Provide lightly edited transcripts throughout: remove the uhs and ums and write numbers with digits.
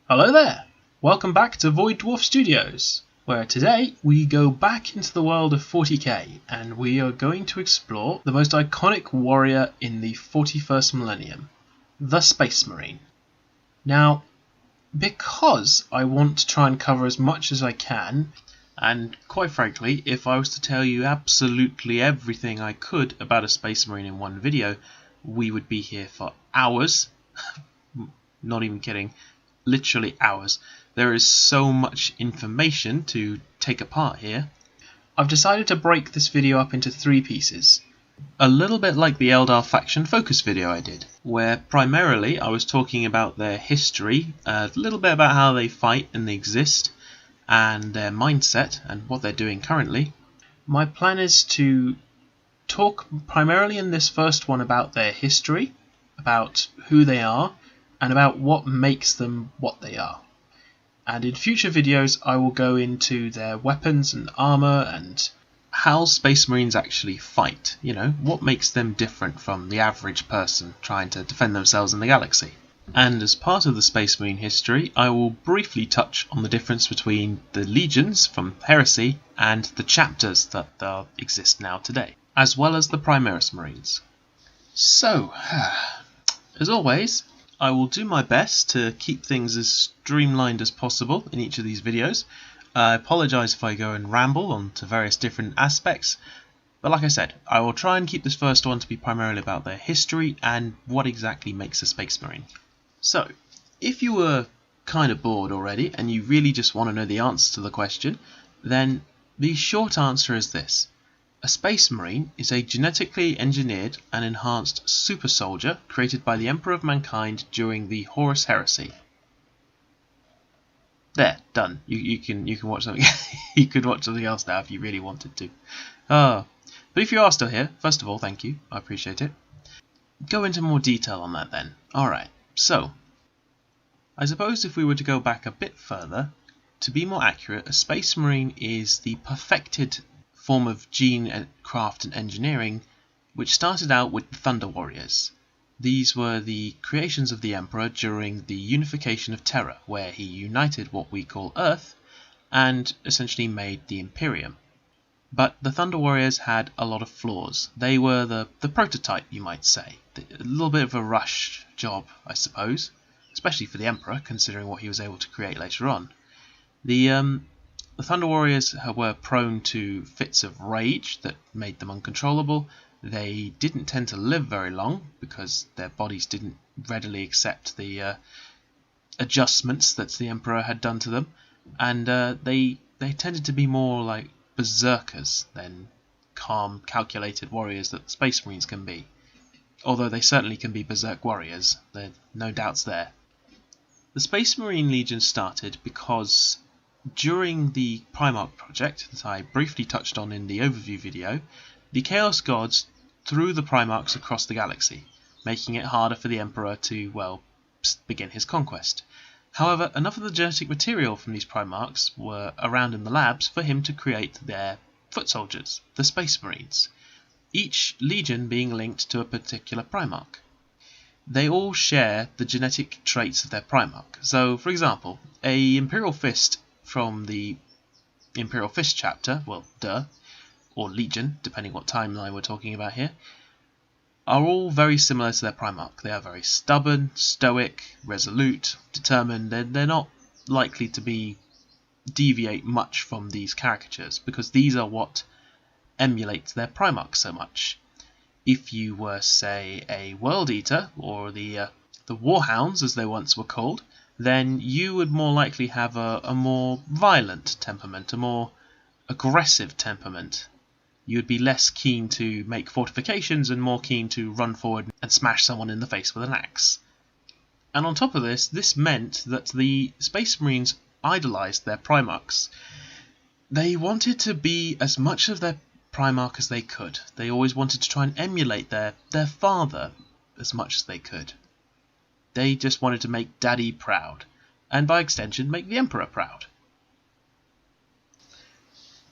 Hello there! Welcome back to Void Dwarf Studios, where today we go back into the world of 40k and we are going to explore the most iconic warrior in the 41st millennium, the Space Marine. Now, because I want to try and cover as much as I can, and quite frankly, if I was to tell you absolutely everything I could about a Space Marine in one video, we would be here for hours. Not even kidding. Literally hours. There is so much information to take apart here. I've decided to break this video up into 3 pieces. A little bit like the Eldar faction focus video I did, where primarily I was talking about their history, a little bit about how they fight and they exist, and their mindset and what they're doing currently. My plan is to talk primarily in this first one about their history, about who they are, and about what makes them what they are. And in future videos I will go into their weapons and armor and how Space Marines actually fight. You know, what makes them different from the average person trying to defend themselves in the galaxy. And as part of the Space Marine history, I will briefly touch on the difference between the legions from Heresy and the chapters that exist now today, as well as the Primaris Marines. So, as always, I will do my best to keep things as streamlined as possible in each of these videos. I apologise if I go and ramble onto various different aspects, but like I said, I will try and keep this first one to be primarily about their history and what exactly makes a Space Marine. So, if you were kind of bored already and you really just want to know the answer to the question, then the short answer is this. A Space Marine is a genetically engineered and enhanced super soldier created by the Emperor of Mankind during the Horus Heresy. There, done. You can watch something. You could watch something else now if you really wanted to. But if you are still here, first of all, thank you. I appreciate it. Go into more detail on that then. Alright, so I suppose if we were to go back a bit further, to be more accurate, a Space Marine is the perfected form of gene craft and engineering which started out with the Thunder Warriors. These were the creations of the Emperor during the unification of Terra, where he united what we call Earth and essentially made the Imperium. But the Thunder Warriors had a lot of flaws. They were the prototype, you might say. A little bit of a rush job, I suppose, especially for the Emperor, considering what he was able to create later on. The Thunder Warriors were prone to fits of rage that made them uncontrollable. They didn't tend to live very long because their bodies didn't readily accept the adjustments that the Emperor had done to them, and they tended to be more like berserkers than calm, calculated warriors that Space Marines can be. Although they certainly can be berserk warriors, there are no doubts there. The Space Marine Legion started because during the Primarch project that I briefly touched on in the overview video, the Chaos Gods threw the Primarchs across the galaxy, making it harder for the Emperor to, well, begin his conquest. However, enough of the genetic material from these Primarchs were around in the labs for him to create their foot soldiers, the Space Marines, each legion being linked to a particular Primarch. They all share the genetic traits of their Primarch. So, for example, a Imperial Fist from the Imperial Fist chapter, or Legion, depending what timeline we're talking about here, are all very similar to their Primarch. They are very stubborn, stoic, resolute, determined. They're not likely to deviate much from these caricatures, because these are what emulates their Primarch so much. If you were, say, a World Eater, or the Warhounds, as they once were called, then you would more likely have a more violent temperament, a more aggressive temperament. You would be less keen to make fortifications and more keen to run forward and smash someone in the face with an axe. And on top of this meant that the Space Marines idolized their Primarchs. They wanted to be as much of their Primarch as they could. They always wanted to try and emulate their father as much as they could. They just wanted to make Daddy proud, and by extension make the Emperor proud.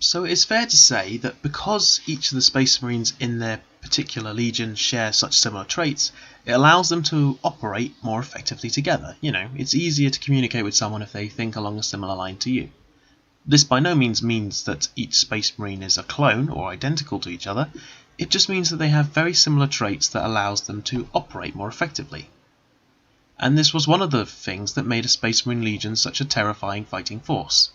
So it's fair to say that because each of the Space Marines in their particular legion share such similar traits, it allows them to operate more effectively together. It's easier to communicate with someone if they think along a similar line to you. This by no means means that each Space Marine is a clone or identical to each other, it just means that they have very similar traits that allows them to operate more effectively. And this was one of the things that made a Space Marine Legion such a terrifying fighting force.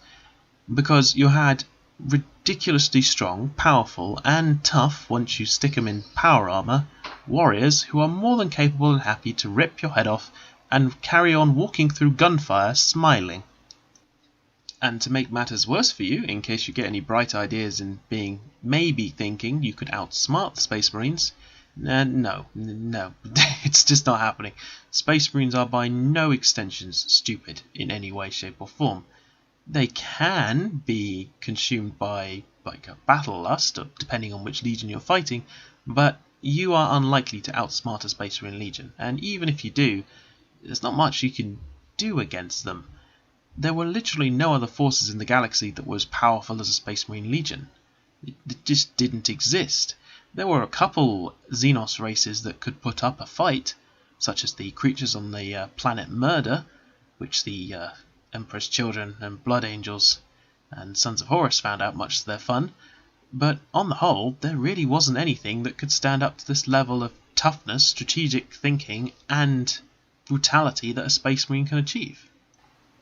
Because you had ridiculously strong, powerful, and tough, once you stick them in power armor, warriors who are more than capable and happy to rip your head off and carry on walking through gunfire smiling. And to make matters worse for you, in case you get any bright ideas and maybe thinking you could outsmart the Space Marines, no, it's just not happening. Space Marines are by no extensions stupid in any way, shape or form. They can be consumed by a battle lust, depending on which legion you're fighting, but you are unlikely to outsmart a Space Marine Legion, and even if you do, there's not much you can do against them. There were literally no other forces in the galaxy that were as powerful as a Space Marine Legion. It just didn't exist. There were a couple Xenos races that could put up a fight, such as the creatures on the planet Murder, which the Emperor's Children and Blood Angels and Sons of Horus found out much to their fun, but on the whole there really wasn't anything that could stand up to this level of toughness, strategic thinking and brutality that a Space Marine can achieve.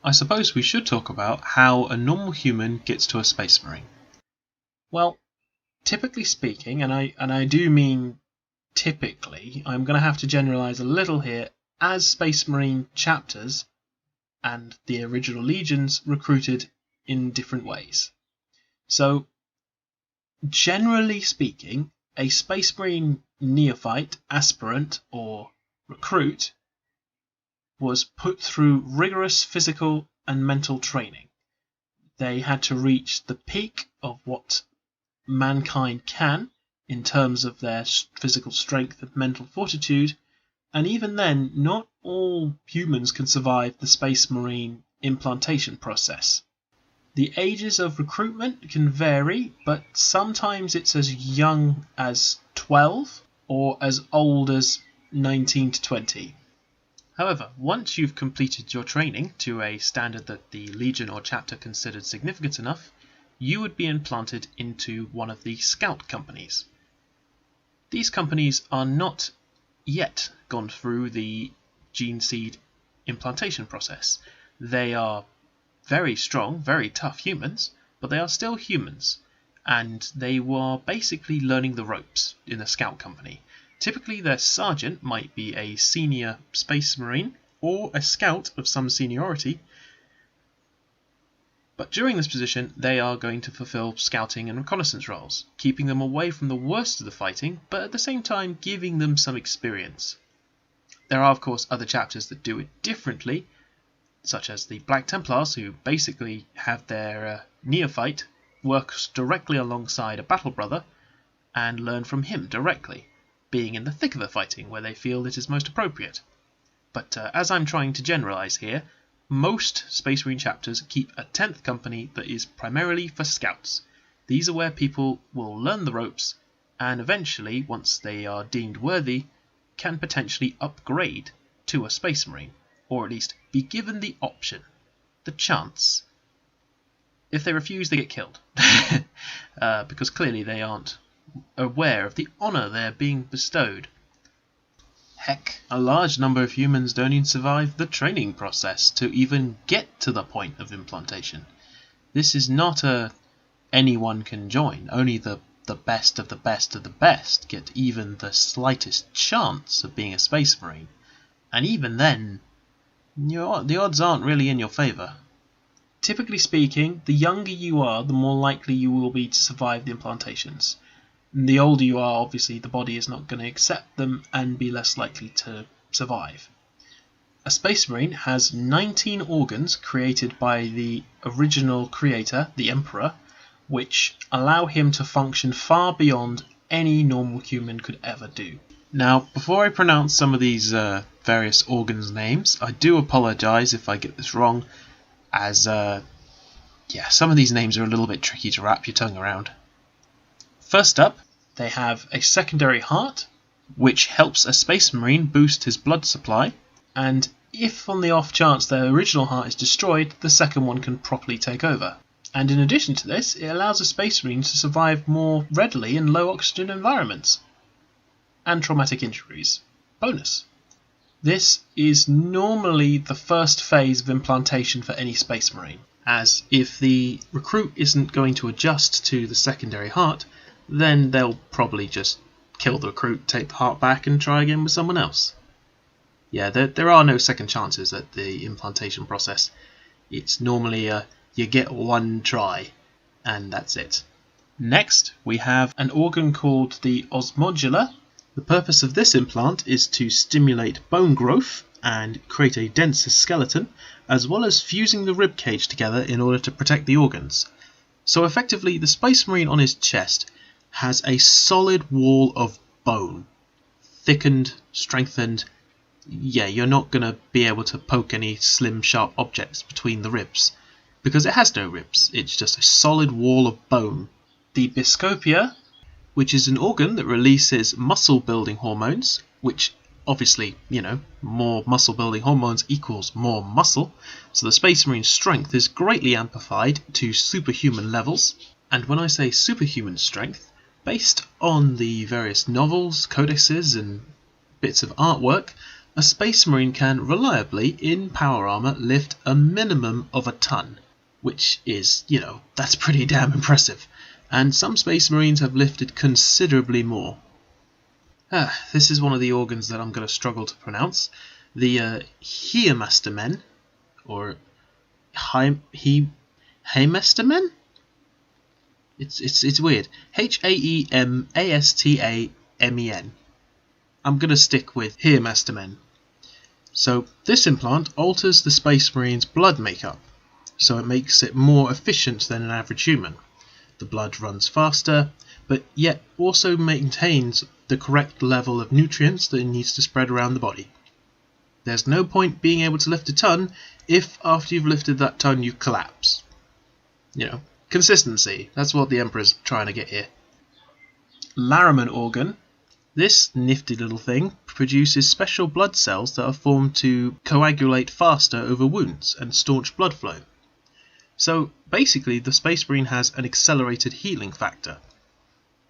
I suppose we should talk about how a normal human gets to a Space Marine. Well, typically speaking, and I do mean typically, I'm going to have to generalize a little here, as Space Marine chapters and the original legions recruited in different ways. So, generally speaking, a Space Marine neophyte, aspirant, or recruit was put through rigorous physical and mental training. They had to reach the peak of what mankind can in terms of their physical strength and mental fortitude, and even then, not all humans can survive the Space Marine implantation process. The ages of recruitment can vary, but sometimes it's as young as 12 or as old as 19 to 20. However, once you've completed your training to a standard that the Legion or chapter considered significant enough, you would be implanted into one of the scout companies. These companies are not yet gone through the gene seed implantation process. They are very strong, very tough humans, but they are still humans, and they were basically learning the ropes in the scout company. Typically their sergeant might be a senior Space Marine or a scout of some seniority, but during this position they are going to fulfill scouting and reconnaissance roles, keeping them away from the worst of the fighting, but at the same time giving them some experience. There are of course other chapters that do it differently, such as the Black Templars, who basically have their neophyte work directly alongside a battle brother and learn from him directly, being in the thick of the fighting where they feel it is most appropriate. But as I'm trying to generalise here, most Space Marine chapters keep a 10th company that is primarily for scouts. These are where people will learn the ropes and eventually, once they are deemed worthy, can potentially upgrade to a Space Marine, or at least be given the option, the chance. If they refuse, they get killed, because clearly they aren't aware of the honour they're being bestowed. Heck, a large number of humans don't even survive the training process to even get to the point of implantation. This is not a anyone can join, only the best of the best of the best get even the slightest chance of being a Space Marine, and even then, the odds aren't really in your favour. Typically speaking, the younger you are, the more likely you will be to survive the implantations. The older you are, obviously, the body is not going to accept them and be less likely to survive. A Space Marine has 19 organs created by the original creator, the Emperor, which allow him to function far beyond any normal human could ever do. Now, before I pronounce some of these various organs' names, I do apologise if I get this wrong, as Yeah, some of these names are a little bit tricky to wrap your tongue around. First up, they have a secondary heart, which helps a space marine boost his blood supply, and if on the off chance their original heart is destroyed, the second one can properly take over. And in addition to this, it allows a space marine to survive more readily in low oxygen environments and traumatic injuries. Bonus. This is normally the first phase of implantation for any space marine, as if the recruit isn't going to adjust to the secondary heart, then they'll probably just kill the recruit, take the heart back and try again with someone else. Yeah, there are no second chances at the implantation process. It's normally you get one try and that's it. Next, we have an organ called the osmodula. The purpose of this implant is to stimulate bone growth and create a denser skeleton, as well as fusing the rib cage together in order to protect the organs. So effectively, the space marine on his chest has a solid wall of bone, thickened, strengthened. Yeah, you're not going to be able to poke any slim, sharp objects between the ribs, because it has no ribs, it's just a solid wall of bone. The biscopia, which is an organ that releases muscle-building hormones, which obviously, more muscle-building hormones equals more muscle, so the space marine's strength is greatly amplified to superhuman levels. And when I say superhuman strength, based on the various novels, codexes and bits of artwork, a space marine can reliably, in power armor, lift a minimum of a ton, which is, that's pretty damn impressive. And some space marines have lifted considerably more. This is one of the organs that I'm going to struggle to pronounce. The Haemastamen, or Haemastamen? It's weird. Haemastamen. I'm going to stick with Haemastamen. So this implant alters the space marine's blood makeup, so it makes it more efficient than an average human. The blood runs faster, but yet also maintains the correct level of nutrients that it needs to spread around the body. There's no point being able to lift a ton if after you've lifted that ton you collapse. Consistency, that's what the Emperor's trying to get here. Laraman organ. This nifty little thing produces special blood cells that are formed to coagulate faster over wounds and staunch blood flow. So basically the space marine has an accelerated healing factor,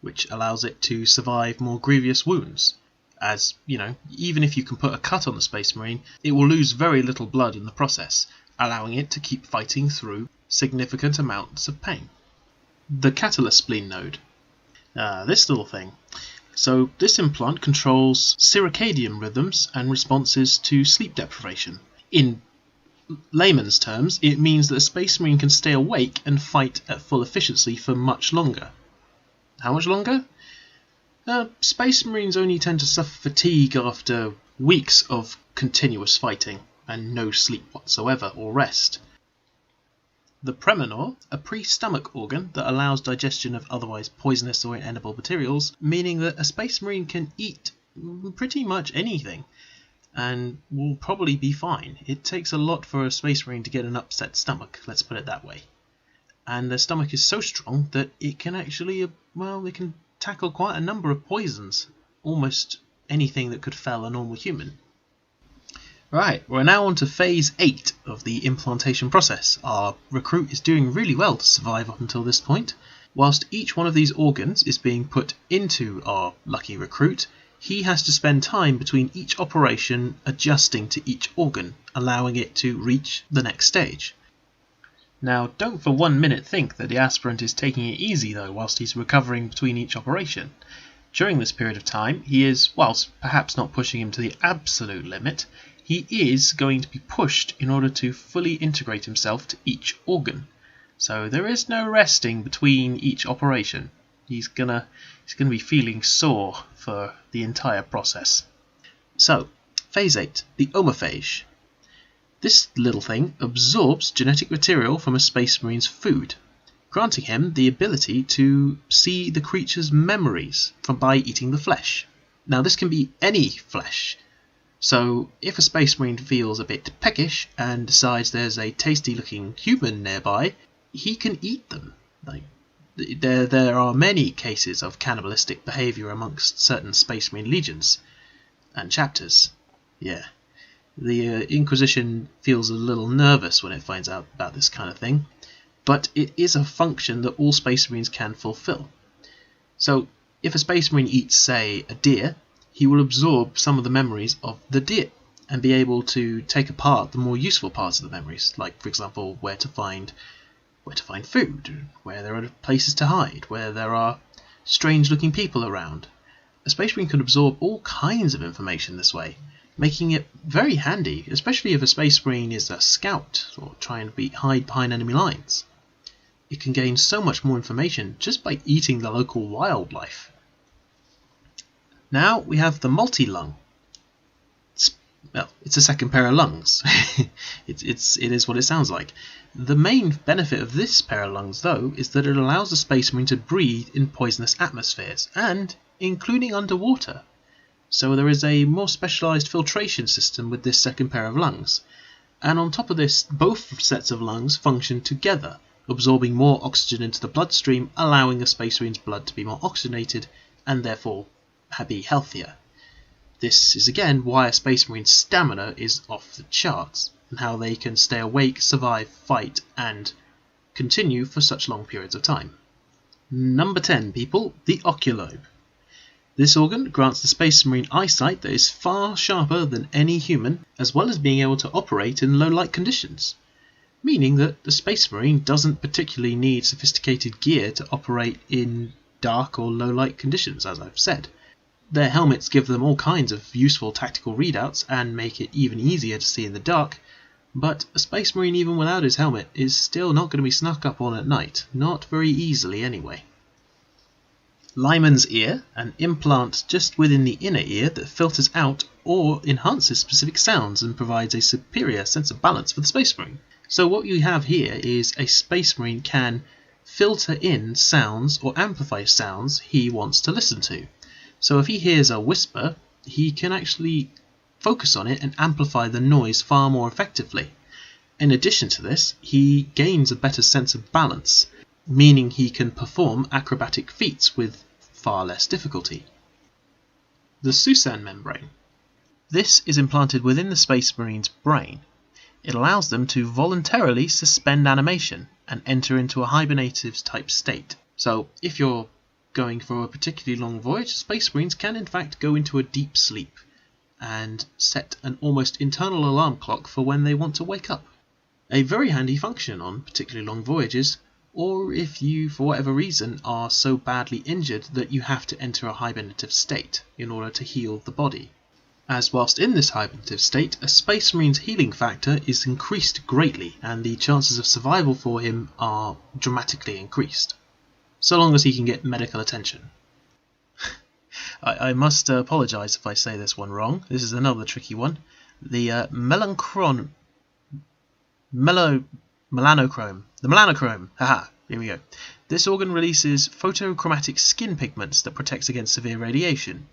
which allows it to survive more grievous wounds. As, even if you can put a cut on the space marine, it will lose very little blood in the process, allowing it to keep fighting through significant amounts of pain. The catalyst spleen node. This little thing. So this implant controls circadian rhythms and responses to sleep deprivation. In layman's terms, it means that a space marine can stay awake and fight at full efficiency for much longer. How much longer? Space marines only tend to suffer fatigue after weeks of continuous fighting and no sleep whatsoever or rest. The premenor, a pre-stomach organ that allows digestion of otherwise poisonous or inedible materials, meaning that a space marine can eat pretty much anything and will probably be fine. It takes a lot for a space marine to get an upset stomach, let's put it that way. And their stomach is so strong that it can actually, it can tackle quite a number of poisons, almost anything that could fell a normal human. Right, we're now on to phase 8 of the implantation process. Our recruit is doing really well to survive up until this point. Whilst each one of these organs is being put into our lucky recruit, he has to spend time between each operation adjusting to each organ, allowing it to reach the next stage. Now, don't for 1 minute think that the aspirant is taking it easy though whilst he's recovering between each operation. During this period of time, he is, whilst perhaps not pushing him to the absolute limit, he is going to be pushed in order to fully integrate himself to each organ. So there is no resting between each operation. He's gonna be feeling sore for the entire process. So, phase 8, the omophage. This little thing absorbs genetic material from a space marine's food, granting him the ability to see the creature's memories by eating the flesh. Now this can be any flesh. So if a space marine feels a bit peckish and decides there's a tasty looking human nearby, he can eat them. Like, there are many cases of cannibalistic behaviour amongst certain Space Marine legions and chapters. Yeah. The Inquisition feels a little nervous when it finds out about this kind of thing, but it is a function that all Space Marines can fulfill. So, if a Space Marine eats, say, a deer, he will absorb some of the memories of the deer and be able to take apart the more useful parts of the memories, like, for example, where to find food, where there are places to hide, where there are strange-looking people around. A Space Marine can absorb all kinds of information this way, making it very handy, especially if a Space Marine is a scout or trying to hide behind enemy lines. It can gain so much more information just by eating the local wildlife. Now we have the multi-lung. It's a second pair of lungs. It is what it sounds like. The main benefit of this pair of lungs, though, is that it allows the Space Marine to breathe in poisonous atmospheres, and including underwater. So there is a more specialised filtration system with this second pair of lungs. And on top of this, both sets of lungs function together, absorbing more oxygen into the bloodstream, allowing a Space Marine's blood to be more oxygenated and therefore be healthier. This is again why a Space Marine's stamina is off the charts, and how they can stay awake, survive, fight, and continue for such long periods of time. Number 10, people, the oculobe. This organ grants the Space Marine eyesight that is far sharper than any human, as well as being able to operate in low light conditions, meaning that the Space Marine doesn't particularly need sophisticated gear to operate in dark or low light conditions, as I've said. Their helmets give them all kinds of useful tactical readouts and make it even easier to see in the dark, but a Space Marine even without his helmet is still not going to be snuck up on at night, not very easily anyway. Lyman's ear, an implant just within the inner ear that filters out or enhances specific sounds and provides a superior sense of balance for the Space Marine. So what you have here is a Space Marine can filter in sounds or amplify sounds he wants to listen to. So if he hears a whisper, he can actually focus on it and amplify the noise far more effectively. In addition to this, he gains a better sense of balance, meaning he can perform acrobatic feats with far less difficulty. The Susan membrane. This is implanted within the Space Marine's brain. It allows them to voluntarily suspend animation and enter into a hibernative type state. So if you're going for a particularly long voyage, Space Marines can in fact go into a deep sleep and set an almost internal alarm clock for when they want to wake up. A very handy function on particularly long voyages, or if you for whatever reason are so badly injured that you have to enter a hibernative state in order to heal the body. As whilst in this hibernative state, a Space Marine's healing factor is increased greatly and the chances of survival for him are dramatically increased, so long as he can get medical attention. I must apologise if I say this one wrong. This is another tricky one. The melanochrome. The melanochrome. Haha, here we go. This organ releases photochromatic skin pigments that protects against severe radiation.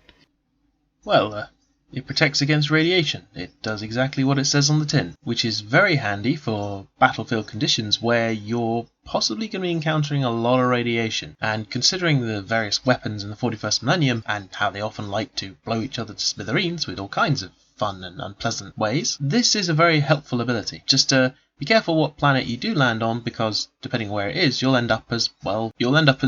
Well, it protects against radiation. It does exactly what it says on the tin, which is very handy for battlefield conditions where you're possibly going to be encountering a lot of radiation. And considering the various weapons in the 41st millennium and how they often like to blow each other to smithereens with all kinds of fun and unpleasant ways, this is a very helpful ability. Just be careful what planet you do land on, because depending where it is, you'll end up as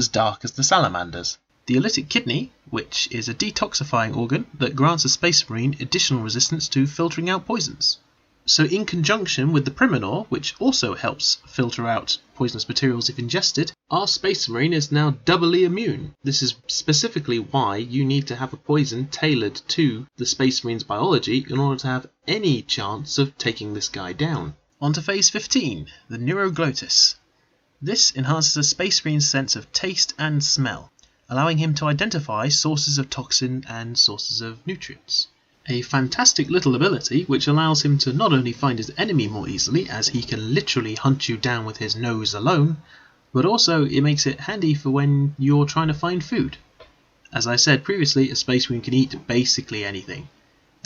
dark as the salamanders. The elytic kidney, which is a detoxifying organ that grants a Space Marine additional resistance to filtering out poisons. So in conjunction with the Primanor, which also helps filter out poisonous materials if ingested, our Space Marine is now doubly immune. This is specifically why you need to have a poison tailored to the Space Marine's biology in order to have any chance of taking this guy down. On to phase 15, the neuroglottis. This enhances a Space Marine's sense of taste and smell, allowing him to identify sources of toxin and sources of nutrients. A fantastic little ability which allows him to not only find his enemy more easily, as he can literally hunt you down with his nose alone, but also it makes it handy for when you're trying to find food. As I said previously, a Space Marine can eat basically anything,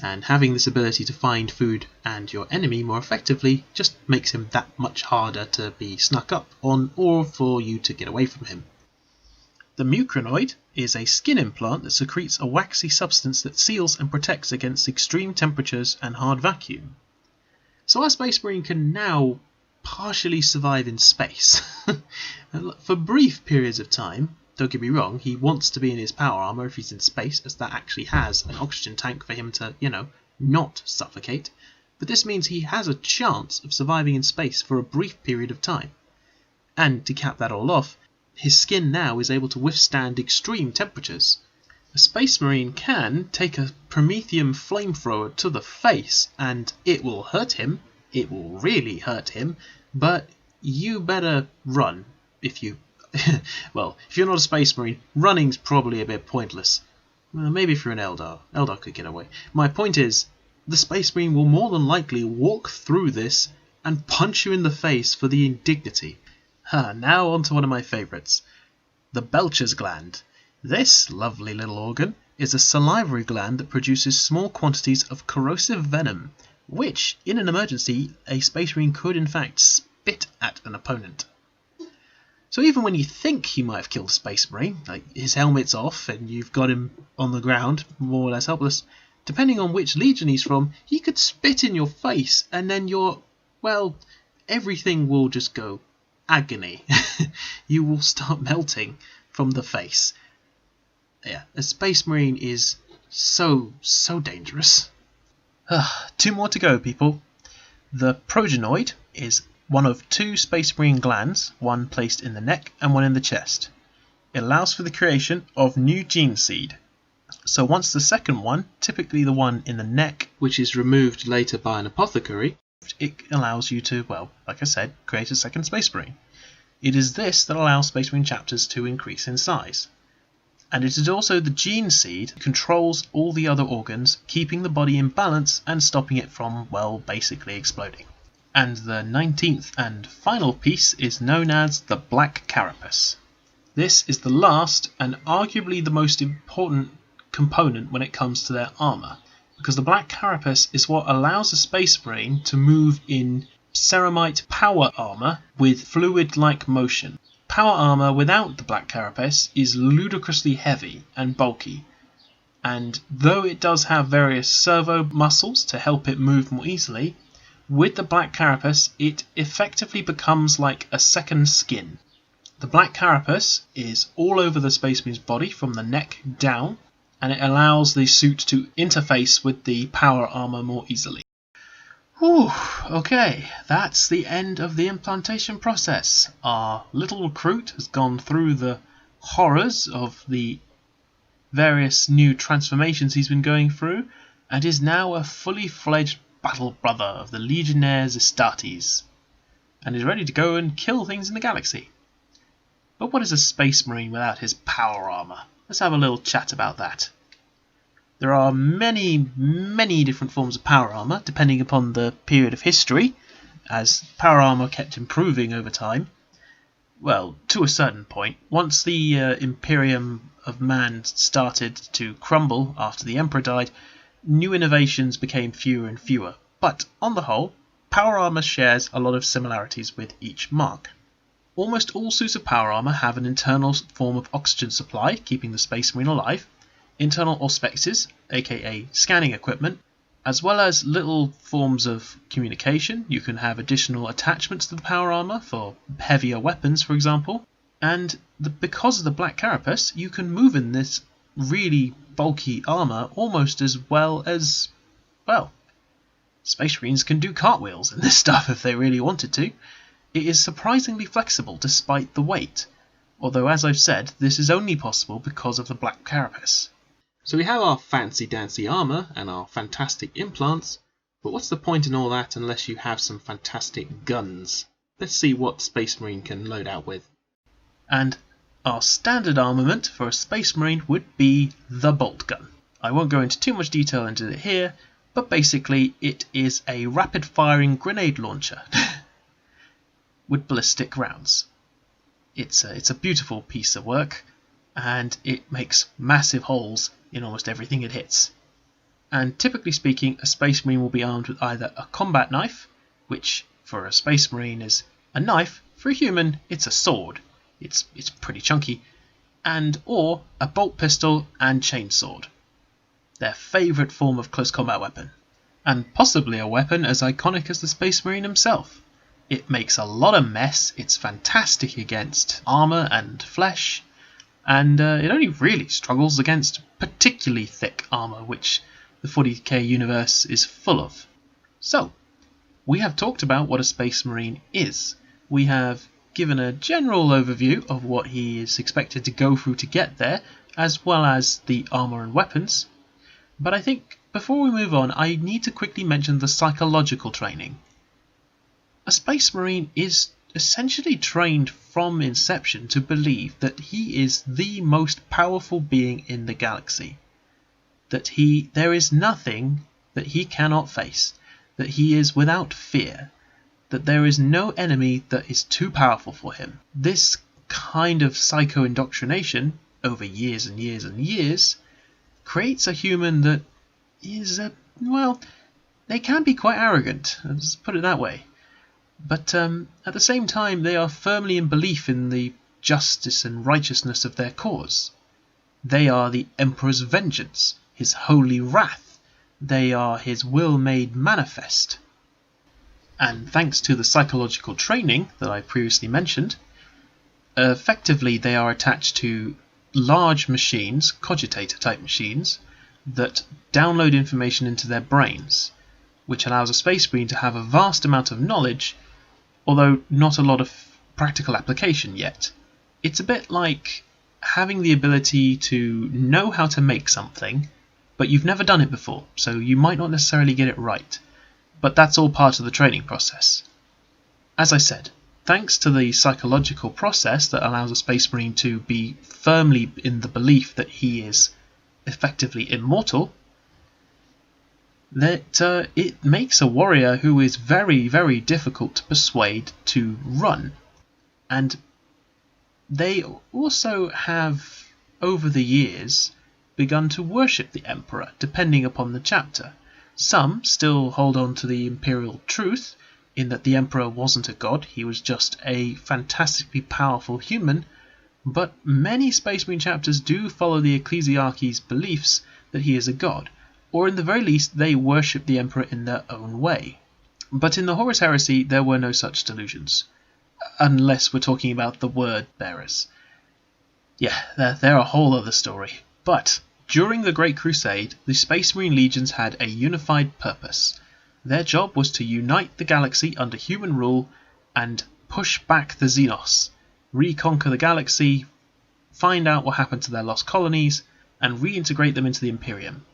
And having this ability to find food and your enemy more effectively just makes him that much harder to be snuck up on or for you to get away from him. The mucranoid is a skin implant that secretes a waxy substance that seals and protects against extreme temperatures and hard vacuum. So our Space Marine can now partially survive in space. For brief periods of time. Don't get me wrong, he wants to be in his power armor if he's in space, as that actually has an oxygen tank for him to, not suffocate. But this means he has a chance of surviving in space for a brief period of time. And to cap that all off, his skin now is able to withstand extreme temperatures. A Space Marine can take a Prometheum flamethrower to the face, and it will hurt him. It will really hurt him, but you better run if you... Well, if you're not a Space Marine, running's probably a bit pointless. Well, maybe if you're an Eldar. Eldar could get away. My point is, the Space Marine will more than likely walk through this and punch you in the face for the indignity. Now on to one of my favourites. The Belcher's gland. This lovely little organ is a salivary gland that produces small quantities of corrosive venom, which, in an emergency, a Space Marine could in fact spit at an opponent. So even when you think he might have killed a Space Marine, like his helmet's off and you've got him on the ground, more or less helpless, depending on which legion he's from, he could spit in your face and then everything will just go agony. You will start melting from the face. Yeah, a Space Marine is so dangerous. 2 more to go, people. The progenoid is one of 2 Space Marine glands, one placed in the neck and one in the chest. It allows for the creation of new gene seed. So once the second one, typically the one in the neck, which is removed later by an apothecary, it allows you to, like I said, create a second Space Marine. It is this that allows Space Marine chapters to increase in size. And it is also the gene seed that controls all the other organs, keeping the body in balance and stopping it from, basically exploding. And the 19th and final piece is known as the Black Carapace. This is the last and arguably the most important component when it comes to their armour, because the Black Carapace is what allows a Space Marine to move in ceramite power armour with fluid-like motion. Power armour without the Black Carapace is ludicrously heavy and bulky, and though it does have various servo muscles to help it move more easily, with the Black Carapace it effectively becomes like a second skin. The Black Carapace is all over the Space Marine's body from the neck down, and it allows the suit to interface with the power armour more easily. Whew, okay, that's the end of the implantation process. Our little recruit has gone through the horrors of the various new transformations he's been going through, and is now a fully fledged battle brother of the Legionnaires Astartes, and is ready to go and kill things in the galaxy. But what is a Space Marine without his power armour? Let's have a little chat about that. There are many different forms of power armour, depending upon the period of history, as power armour kept improving over time. Well, to a certain point. Once the Imperium of Man started to crumble after the Emperor died, new innovations became fewer and fewer. But, on the whole, power armour shares a lot of similarities with each mark. Almost all suits of power armour have an internal form of oxygen supply, keeping the Space Marine alive, internal auspexes, aka scanning equipment, as well as little forms of communication. You can have additional attachments to the power armour for heavier weapons, for example, and because of the Black Carapace, you can move in this really bulky armour almost as well as, Space Marines can do cartwheels in this stuff if they really wanted to. It is surprisingly flexible despite the weight, although as I've said, this is only possible because of the Black Carapace. So we have our fancy-dancy armour and our fantastic implants, but what's the point in all that unless you have some fantastic guns? Let's see what Space Marine can load out with. And our standard armament for a Space Marine would be the bolt gun. I won't go into too much detail into it here, but basically it is a rapid-firing grenade launcher with ballistic rounds. It's a beautiful piece of work, and it makes massive holes in almost everything it hits. And typically speaking, a Space Marine will be armed with either a combat knife, which for a Space Marine is a knife. For a human, it's a sword. It's pretty chunky. And or a bolt pistol and chainsword, their favourite form of close combat weapon. And possibly a weapon as iconic as the Space Marine himself. It makes a lot of mess, it's fantastic against armour and flesh, and it only really struggles against particularly thick armour, which the 40k universe is full of. So, we have talked about what a Space Marine is. We have given a general overview of what he is expected to go through to get there, as well as the armour and weapons. But I think before we move on, I need to quickly mention the psychological training. A Space Marine is essentially trained from inception to believe that he is the most powerful being in the galaxy. That there is nothing that he cannot face, that he is without fear, that there is no enemy that is too powerful for him. This kind of psycho-indoctrination, over years and years and years, creates a human that is, they can be quite arrogant, let's put it that way. But at the same time, they are firmly in belief in the justice and righteousness of their cause. They are the Emperor's vengeance, his holy wrath. They are his will made manifest. And thanks to the psychological training that I previously mentioned, effectively they are attached to large machines, cogitator type machines, that download information into their brains, which allows a Space Marine to have a vast amount of knowledge, although not a lot of practical application yet. It's a bit like having the ability to know how to make something, but you've never done it before, so you might not necessarily get it right. But that's all part of the training process. As I said, thanks to the psychological process that allows a Space Marine to be firmly in the belief that he is effectively immortal, that it makes a warrior who is very, very difficult to persuade to run. And they also have, over the years, begun to worship the Emperor, depending upon the chapter. Some still hold on to the imperial truth, in that the Emperor wasn't a god, he was just a fantastically powerful human, but many Space Marine chapters do follow the Ecclesiarchy's beliefs that he is a god, or in the very least they worship the Emperor in their own way. But in the Horus Heresy there were no such delusions, unless we're talking about the word bearers. Yeah, they're a whole other story. But during the Great Crusade, the Space Marine legions had a unified purpose. Their job was to unite the galaxy under human rule and push back the Xenos, reconquer the galaxy, find out what happened to their lost colonies, and reintegrate them into the Imperium,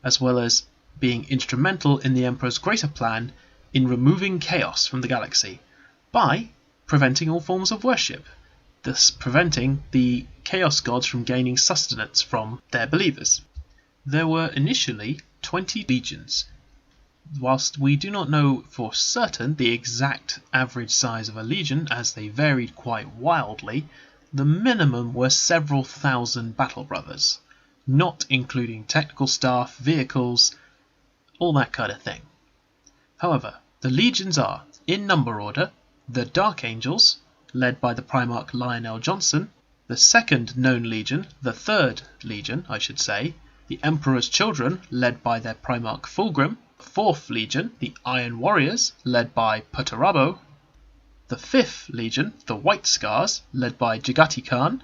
as well as being instrumental in the Emperor's greater plan in removing chaos from the galaxy by preventing all forms of worship, thus preventing the Chaos Gods from gaining sustenance from their believers. There were initially 20 legions. Whilst we do not know for certain the exact average size of a legion, as they varied quite wildly, the minimum were several thousand battle brothers, not including technical staff, vehicles, all that kind of thing. However, the legions are, in number order, the Dark Angels, led by the Primarch Lionel Johnson, the second known legion, the third legion, I should say, the Emperor's Children, led by their Primarch Fulgrim, the fourth legion, the Iron Warriors, led by Perturabo, the fifth legion, the White Scars, led by Jagati Khan,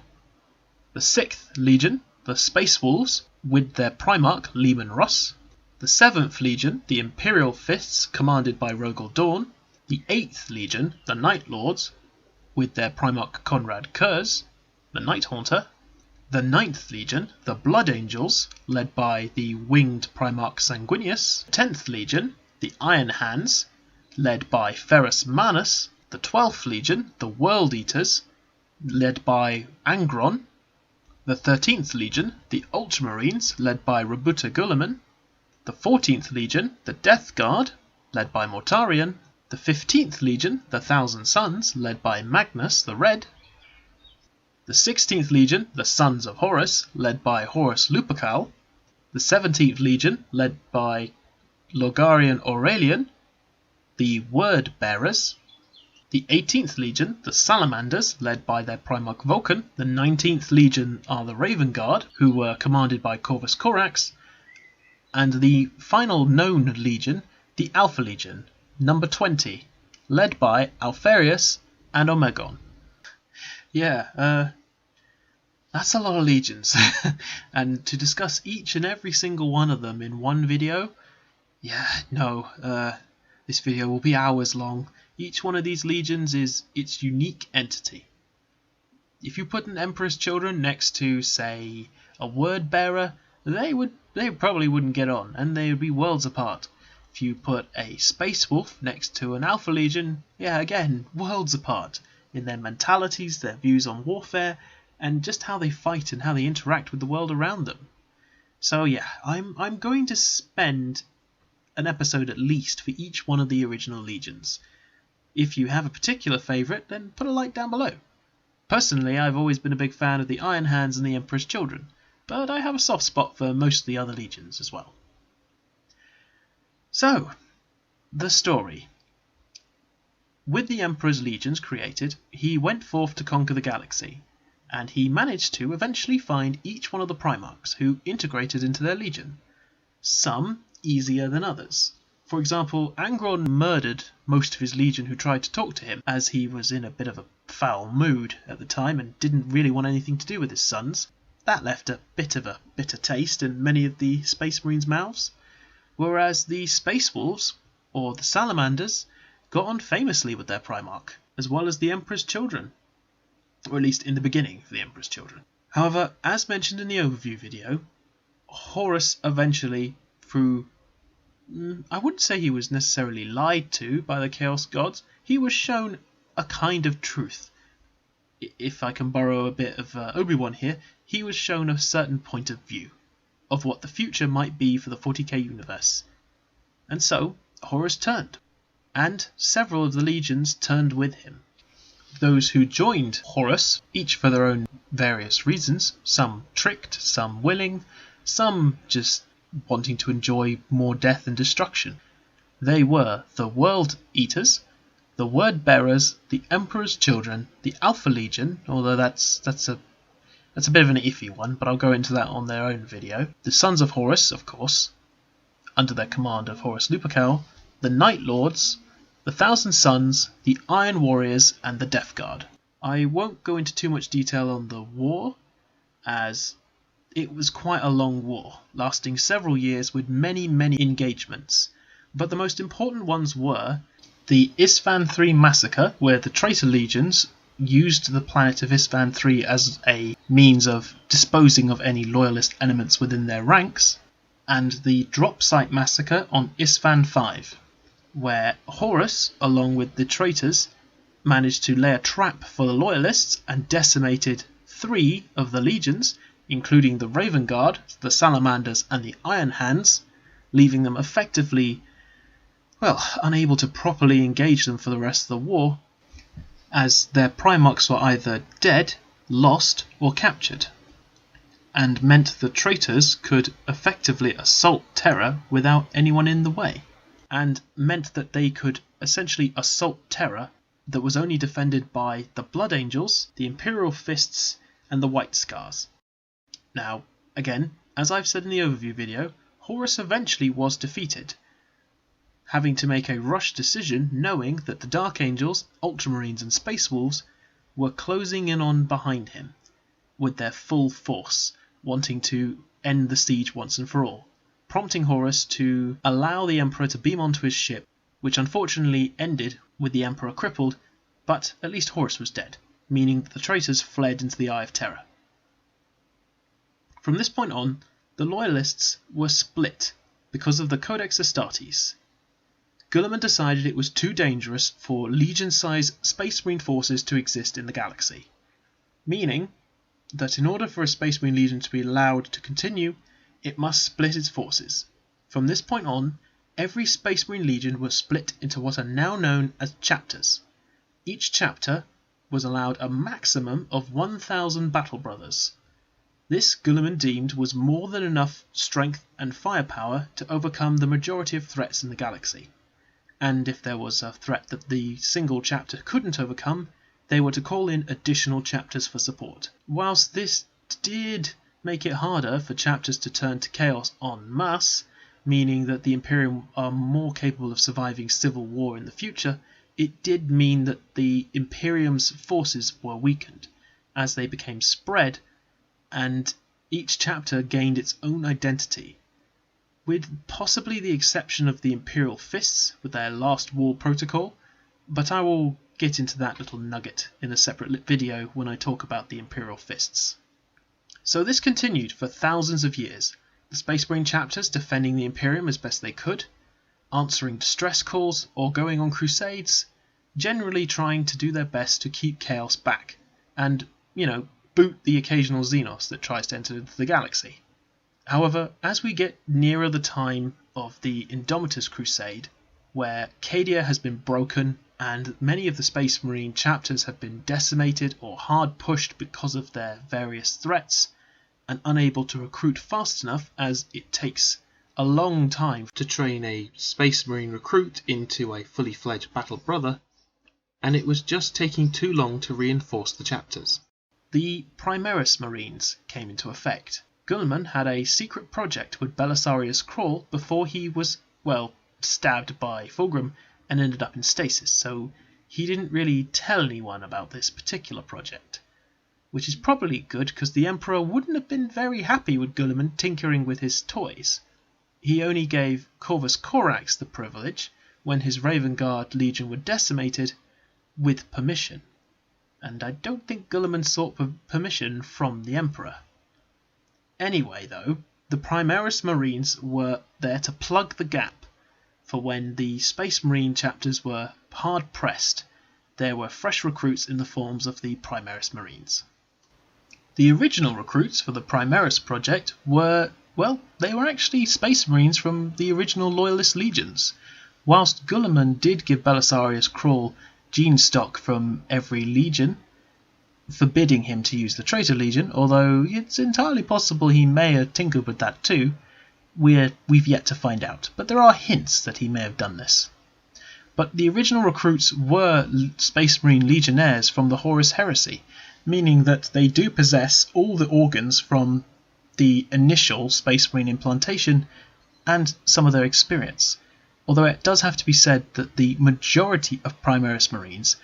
the sixth legion, the Space Wolves, with their Primarch Leman Russ, the seventh legion, the Imperial Fists, commanded by Rogel Dawn, the eighth legion, the Night Lords, with their Primarch Conrad Kurz, the Night Haunter, the ninth legion, the Blood Angels, led by the winged Primarch Sanguinius, the 10th legion, the Iron Hands, led by Ferrus Manus, the 12th legion, the World Eaters, led by Angron, the 13th legion, the Ultramarines, led by Rabuta Gulaman, the 14th legion, the Death Guard, led by Mortarion, the 15th legion, the Thousand Sons, led by Magnus the Red, the 16th legion, the Sons of Horus, led by Horus Lupercal, the 17th Legion, led by Logarian Aurelian, the Word Bearers, the 18th Legion, the Salamanders, led by their Primarch Vulcan, the 19th Legion are the Raven Guard, who were commanded by Corvus Corax, and the final known Legion, the Alpha Legion, number 20, led by Alpharius and Omegon. Yeah, that's a lot of legions. And to discuss each and every single one of them in one video, this video will be hours long. Each one of these legions is its unique entity. If you put an Emperor's Children next to, say, a Word Bearer, they probably wouldn't get on, and they would be worlds apart. If you put a Space Wolf next to an Alpha Legion, again, worlds apart in their mentalities, their views on warfare, and just how they fight and how they interact with the world around them. So I'm going to spend an episode at least for each one of the original legions. If you have a particular favourite, then put a like down below. Personally, I've always been a big fan of the Iron Hands and the Emperor's Children, but I have a soft spot for most of the other legions as well. So, the story. With the Emperor's legions created, he went forth to conquer the galaxy, and he managed to eventually find each one of the Primarchs who integrated into their legion. Some easier than others. For example, Angron murdered most of his legion who tried to talk to him, as he was in a bit of a foul mood at the time and didn't really want anything to do with his sons. That left a bit of a bitter taste in many of the Space Marines' mouths, whereas the Space Wolves, or the Salamanders, got on famously with their Primarch, as well as the Emperor's Children, or at least in the beginning of the Emperor's Children. However, as mentioned in the overview video, Horus eventually, through, I wouldn't say he was necessarily lied to by the Chaos Gods, he was shown a kind of truth. If I can borrow a bit of Obi-Wan here, he was shown a certain point of view of what the future might be for the 40k universe. And so, Horus turned, and several of the legions turned with him. Those who joined Horus, each for their own various reasons, some tricked, some willing, some just wanting to enjoy more death and destruction. They were the World Eaters, the Word Bearers, the Emperor's Children, the Alpha Legion, although that's a bit of an iffy one, but I'll go into that on their own video. The Sons of Horus, of course, under their command of Horus Lupercal, the Night Lords, the Thousand Sons, the Iron Warriors, and the Death Guard. I won't go into too much detail on the war, as it was quite a long war, lasting several years with many engagements. But the most important ones were the Isstvan III massacre, where the traitor legions used the planet of Isstvan III as a means of disposing of any loyalist elements within their ranks, and the Drop Site massacre on Isstvan V, where Horus, along with the traitors, managed to lay a trap for the loyalists and decimated 3 of the legions, including the Raven Guard, the Salamanders, and the Iron Hands, leaving them effectively, unable to properly engage them for the rest of the war, as their Primarchs were either dead, lost, or captured, and meant the traitors could effectively assault Terra without anyone in the way, and meant that they could essentially assault Terra that was only defended by the Blood Angels, the Imperial Fists, and the White Scars. Now, again, as I've said in the overview video, Horus eventually was defeated, having to make a rushed decision knowing that the Dark Angels, Ultramarines and Space Wolves were closing in on behind him with their full force, wanting to end the siege once and for all, prompting Horus to allow the Emperor to beam onto his ship, which unfortunately ended with the Emperor crippled, but at least Horus was dead, meaning that the traitors fled into the Eye of Terror. From this point on, the Loyalists were split because of the Codex Astartes. Guilliman decided it was too dangerous for Legion-sized Space Marine forces to exist in the galaxy, meaning that in order for a Space Marine Legion to be allowed to continue, it must split its forces. From this point on, every Space Marine Legion was split into what are now known as chapters. Each chapter was allowed a maximum of 1,000 Battle Brothers. This Guilliman deemed was more than enough strength and firepower to overcome the majority of threats in the galaxy. And if there was a threat that the single chapter couldn't overcome, they were to call in additional chapters for support. Whilst this did make it harder for chapters to turn to chaos en masse, meaning that the Imperium are more capable of surviving civil war in the future, it did mean that the Imperium's forces were weakened as they became spread, and each chapter gained its own identity, with possibly the exception of the Imperial Fists with their Last War protocol, but I will get into that little nugget in a separate video when I talk about the Imperial Fists. So this continued for thousands of years, the Space Marine chapters defending the Imperium as best they could, answering distress calls or going on crusades, generally trying to do their best to keep chaos back, and, boot the occasional Xenos that tries to enter the galaxy. However, as we get nearer the time of the Indomitus Crusade, where Cadia has been broken and many of the Space Marine chapters have been decimated or hard pushed because of their various threats, and unable to recruit fast enough as it takes a long time to train a Space Marine recruit into a fully fledged battle brother, and it was just taking too long to reinforce the chapters. The Primaris Marines came into effect. Guilliman had a secret project with Belisarius Krall before he was, stabbed by Fulgrim and ended up in stasis, so he didn't really tell anyone about this particular project. Which is probably good, because the Emperor wouldn't have been very happy with Guilliman tinkering with his toys. He only gave Corvus Corax the privilege, when his Raven Guard Legion were decimated, with permission. And I don't think Guilliman sought permission from the Emperor. Anyway, though, the Primaris Marines were there to plug the gap, for when the Space Marine chapters were hard pressed, there were fresh recruits in the forms of the Primaris Marines. The original recruits for the Primaris project were, they were actually Space Marines from the original Loyalist Legions. Whilst Guilliman did give Belisarius Krall gene stock from every legion, forbidding him to use the Traitor Legion, although it's entirely possible he may have tinkered with that too, we've yet to find out, but there are hints that he may have done this. But the original recruits were Space Marine Legionnaires from the Horus Heresy, meaning that they do possess all the organs from the initial Space Marine implantation and some of their experience. Although it does have to be said that the majority of Primaris Marines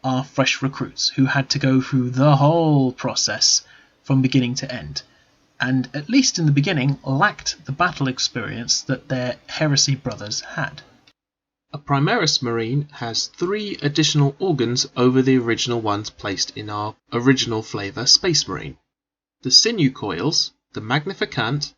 are fresh recruits who had to go through the whole process from beginning to end, and at least in the beginning lacked the battle experience that their Heresy brothers had. A Primaris Marine has 3 additional organs over the original ones placed in our original flavour Space Marine: the Sinew Coils, the Magnificant,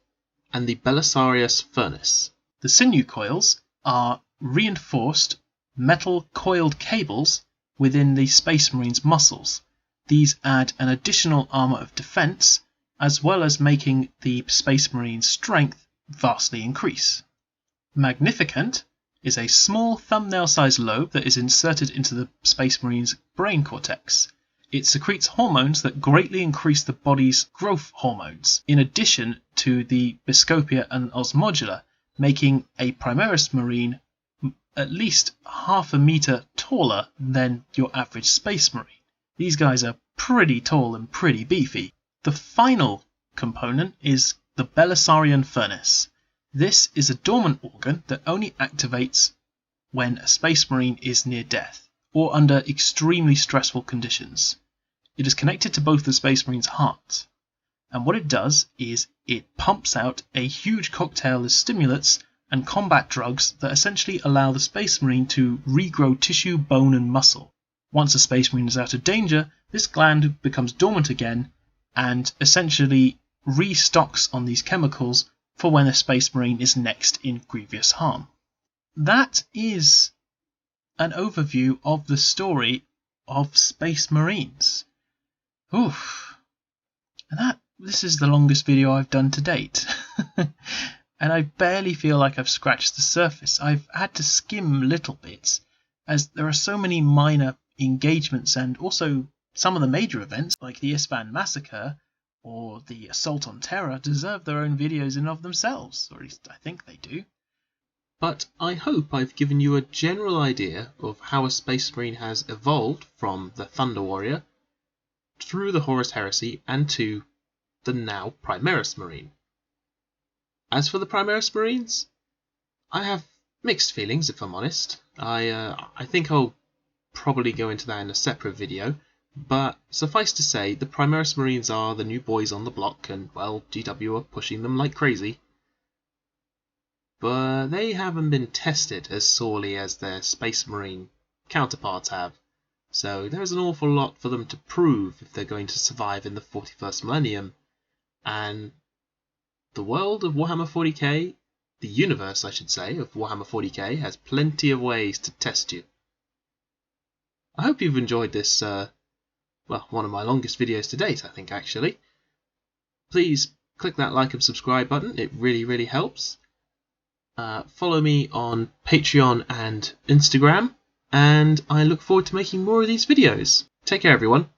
and the Belisarius Furnace. The Sinew Coils are reinforced metal coiled cables within the Space Marine's muscles. These add an additional armour of defence, as well as making the Space Marine's strength vastly increase. Magnificant is a small thumbnail-sized lobe that is inserted into the Space Marine's brain cortex. It secretes hormones that greatly increase the body's growth hormones, in addition to the Biscopia and Osmodula, making a Primaris Marine at least half a metre taller than your average Space Marine. These guys are pretty tall and pretty beefy. The final component is the Belisarian Furnace. This is a dormant organ that only activates when a Space Marine is near death, or under extremely stressful conditions. It is connected to both the Space Marine's hearts, and what it does is it pumps out a huge cocktail of stimulants and combat drugs that essentially allow the Space Marine to regrow tissue, bone and muscle. Once a Space Marine is out of danger, this gland becomes dormant again and essentially restocks on these chemicals for when a Space Marine is next in grievous harm. That is an overview of the story of Space Marines. Oof. And this is the longest video I've done to date. And I barely feel like I've scratched the surface. I've had to skim little bits, as there are so many minor engagements and also some of the major events, like the Isfahan Massacre, or the Assault on Terror deserve their own videos in of themselves, or at least I think they do. But I hope I've given you a general idea of how a Space Marine has evolved from the Thunder Warrior through the Horus Heresy and to the now Primaris Marine. As for the Primaris Marines, I have mixed feelings, if I'm honest. I think I'll probably go into that in a separate video, but suffice to say, the Primaris Marines are the new boys on the block, and, well, GW are pushing them like crazy. But they haven't been tested as sorely as their Space Marine counterparts have, so there's an awful lot for them to prove if they're going to survive in the 41st millennium, and the world of Warhammer 40k, the universe I should say, of Warhammer 40k has plenty of ways to test you. I hope you've enjoyed this, well, one of my longest videos to date, I think, actually. Please click that like and subscribe button, it really helps. Follow me on Patreon and Instagram, and I look forward to making more of these videos. Take care, everyone.